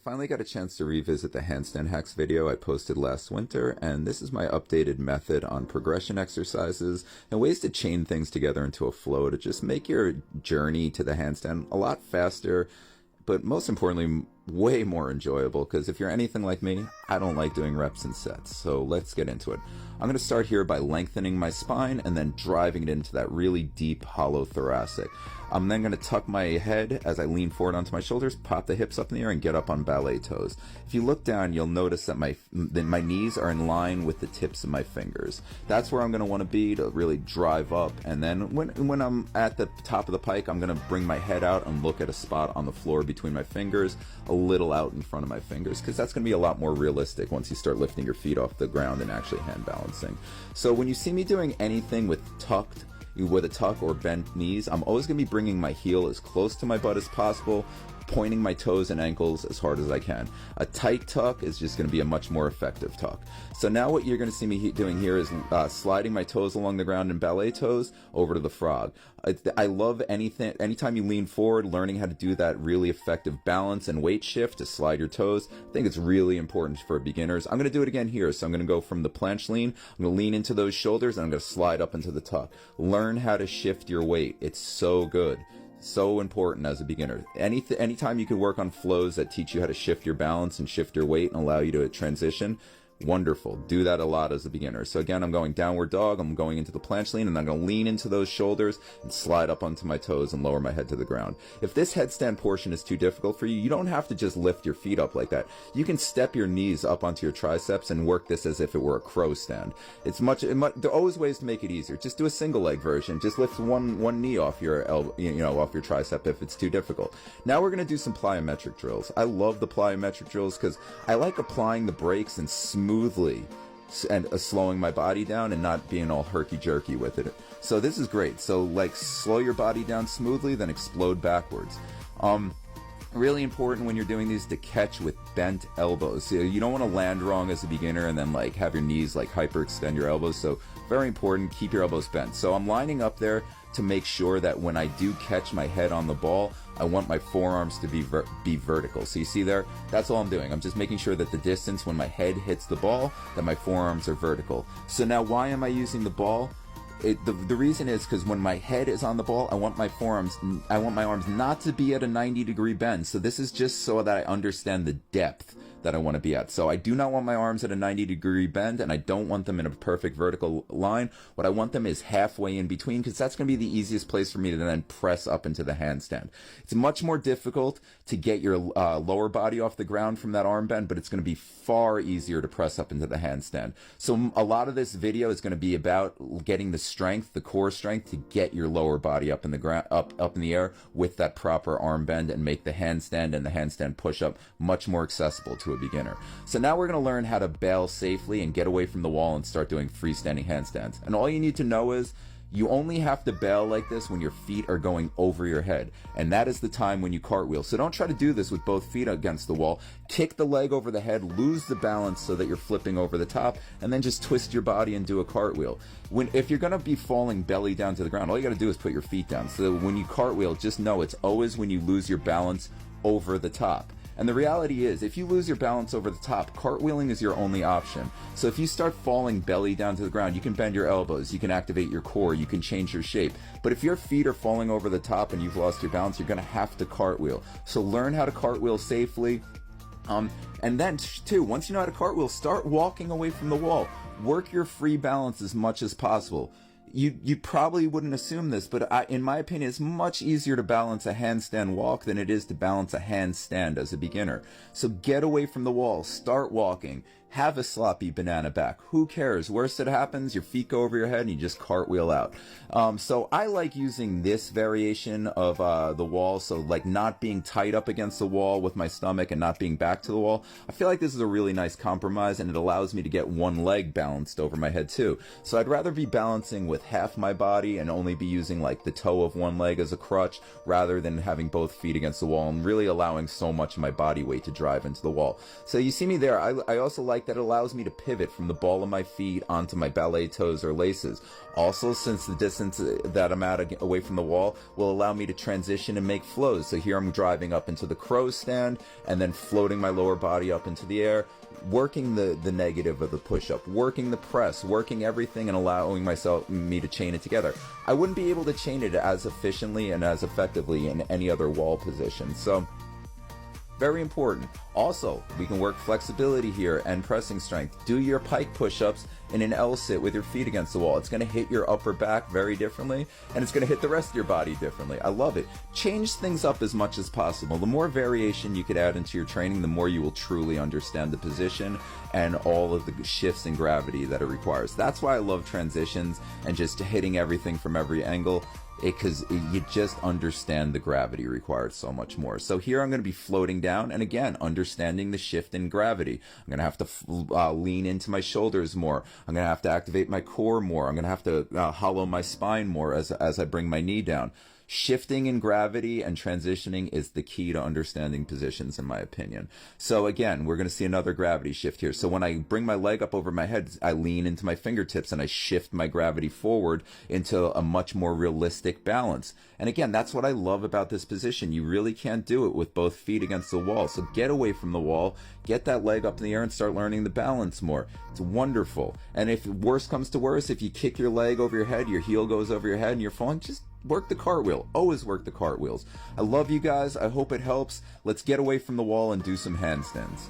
finally got a chance to revisit the handstand hacks video I posted last winter, and this is my updated method on progression exercises and ways to chain things together into a flow to just make your journey to the handstand a lot faster, but most importantly, way more enjoyable, because if you're anything like me, I don't like doing reps and sets. So let's get into it. I'm going to start here by lengthening my spine and then driving it into that really deep, hollow thoracic. I'm then going to tuck my head as I lean forward onto my shoulders, pop the hips up in the air, and get up on ballet toes. If you look down, you'll notice that my knees are in line with the tips of my fingers. That's where I'm going to want to be to really drive up. And then when I'm at the top of the pike, I'm going to bring my head out and look at a spot on the floor between my fingers, a little out in front of my fingers, because that's going to be a lot more realistic once you start lifting your feet off the ground and actually hand balancing. So when you see me doing anything with a tuck or bent knees, I'm always going to be bringing my heel as close to my butt as possible, pointing my toes and ankles as hard as I can. A tight tuck is just going to be a much more effective tuck. So now what you're going to see me doing here is sliding my toes along the ground in ballet toes over to the frog. I love anytime you lean forward, learning how to do that really effective balance and weight shift to slide your toes. I think it's really important for beginners. I'm going to do it again here. So I'm going to go from the planche lean, I'm going to lean into those shoulders, and I'm going to slide up into the tuck. Learn how to shift your weight. It's so good. So important as a beginner. Anytime you can work on flows that teach you how to shift your balance and shift your weight and allow you to transition, wonderful. Do that a lot as a beginner. So again, I'm going downward dog, I'm going into the planche lean, and I'm going to lean into those shoulders and slide up onto my toes and lower my head to the ground. If this headstand portion is too difficult for you, you don't have to just lift your feet up like that. You can step your knees up onto your triceps and work this as if it were a crow stand. There are always ways to make it easier. Just do a single leg version. Just lift one knee off your elbow, off your tricep if it's too difficult. Now we're going to do some plyometric drills. I love the plyometric drills because I like applying the brakes and smoothly and slowing my body down and not being all herky-jerky with it. So this is great. So like slow your body down smoothly, then explode backwards. Really important when you're doing these to catch with bent elbows. So you don't want to land wrong as a beginner and then like have your knees like hyperextend your elbows. So very important, keep your elbows bent. So I'm lining up there to make sure that when I do catch my head on the ball, I want my forearms to be vertical. So you see there, that's all I'm doing. I'm just making sure that the distance when my head hits the ball, that my forearms are vertical. So now why am I using the ball? The reason is because when my head is on the ball, I want my arms not to be at a 90-degree bend. So this is just so that I understand the depth that I want to be at. So I do not want my arms at a 90-degree bend, and I don't want them in a perfect vertical line. What I want them is halfway in between, because that's going to be the easiest place for me to then press up into the handstand. It's much more difficult to get your lower body off the ground from that arm bend, but it's going to be far easier to press up into the handstand. So a lot of this video is going to be about getting the strength, the core strength, to get your lower body up in the ground, up in the air with that proper arm bend, and make the handstand and the handstand push-up much more accessible to a beginner. So now we're going to learn how to bail safely and get away from the wall and start doing freestanding handstands. And all you need to know is you only have to bail like this when your feet are going over your head, and that is the time when you cartwheel. So don't try to do this with both feet against the wall. Kick the leg over the head, lose the balance so that you're flipping over the top, and then just twist your body and do a cartwheel. If you're going to be falling belly down to the ground, all you got to do is put your feet down. So when you cartwheel, just know it's always when you lose your balance over the top. And the reality is, if you lose your balance over the top, cartwheeling is your only option. So if you start falling belly down to the ground, you can bend your elbows, you can activate your core, you can change your shape. But if your feet are falling over the top and you've lost your balance, you're going to have to cartwheel. So learn how to cartwheel safely. And then, too, once you know how to cartwheel, start walking away from the wall. Work your free balance as much as possible. You probably wouldn't assume this, but in my opinion, it's much easier to balance a handstand walk than it is to balance a handstand as a beginner. So get away from the wall, start walking, have a sloppy banana back. Who cares? Worst that happens, your feet go over your head and you just cartwheel out. So I like using this variation of the wall, so like not being tight up against the wall with my stomach and not being back to the wall. I feel like this is a really nice compromise, and it allows me to get one leg balanced over my head too. So I'd rather be balancing with half my body and only be using like the toe of one leg as a crutch, rather than having both feet against the wall and really allowing so much of my body weight to drive into the wall. So you see me there, I also like like that it allows me to pivot from the ball of my feet onto my ballet toes or laces. Also, since the distance that I'm at away from the wall will allow me to transition and make flows. So here I'm driving up into the crow stand and then floating my lower body up into the air, working the negative of the push-up, working the press, working everything, and allowing me to chain it together. I wouldn't be able to chain it as efficiently and as effectively in any other wall position. So very important. Also, we can work flexibility here and pressing strength. Do your pike push-ups in an L sit with your feet against the wall. It's going to hit your upper back very differently, and it's going to hit the rest of your body differently. I love it. Change things up as much as possible. The more variation you could add into your training, the more you will truly understand the position and all of the shifts in gravity that it requires. That's why I love transitions and just hitting everything from every angle, because you just understand the gravity required so much more. So here I'm going to be floating down, and again, understanding the shift in gravity. I'm going to have to lean into my shoulders more. I'm going to have to activate my core more. I'm going to have to hollow my spine more as I bring my knee down. Shifting in gravity and transitioning is the key to understanding positions, in my opinion. So again, we're going to see another gravity shift here. So when I bring my leg up over my head, I lean into my fingertips and I shift my gravity forward into a much more realistic balance. And again, that's what I love about this position. You really can't do it with both feet against the wall. So get away from the wall, get that leg up in the air, and start learning the balance more. It's wonderful. And if worse comes to worse, if you kick your leg over your head, your heel goes over your head and you're falling, just work the cartwheel. Always work the cartwheels. I love you guys. I hope it helps. Let's get away from the wall and do some handstands.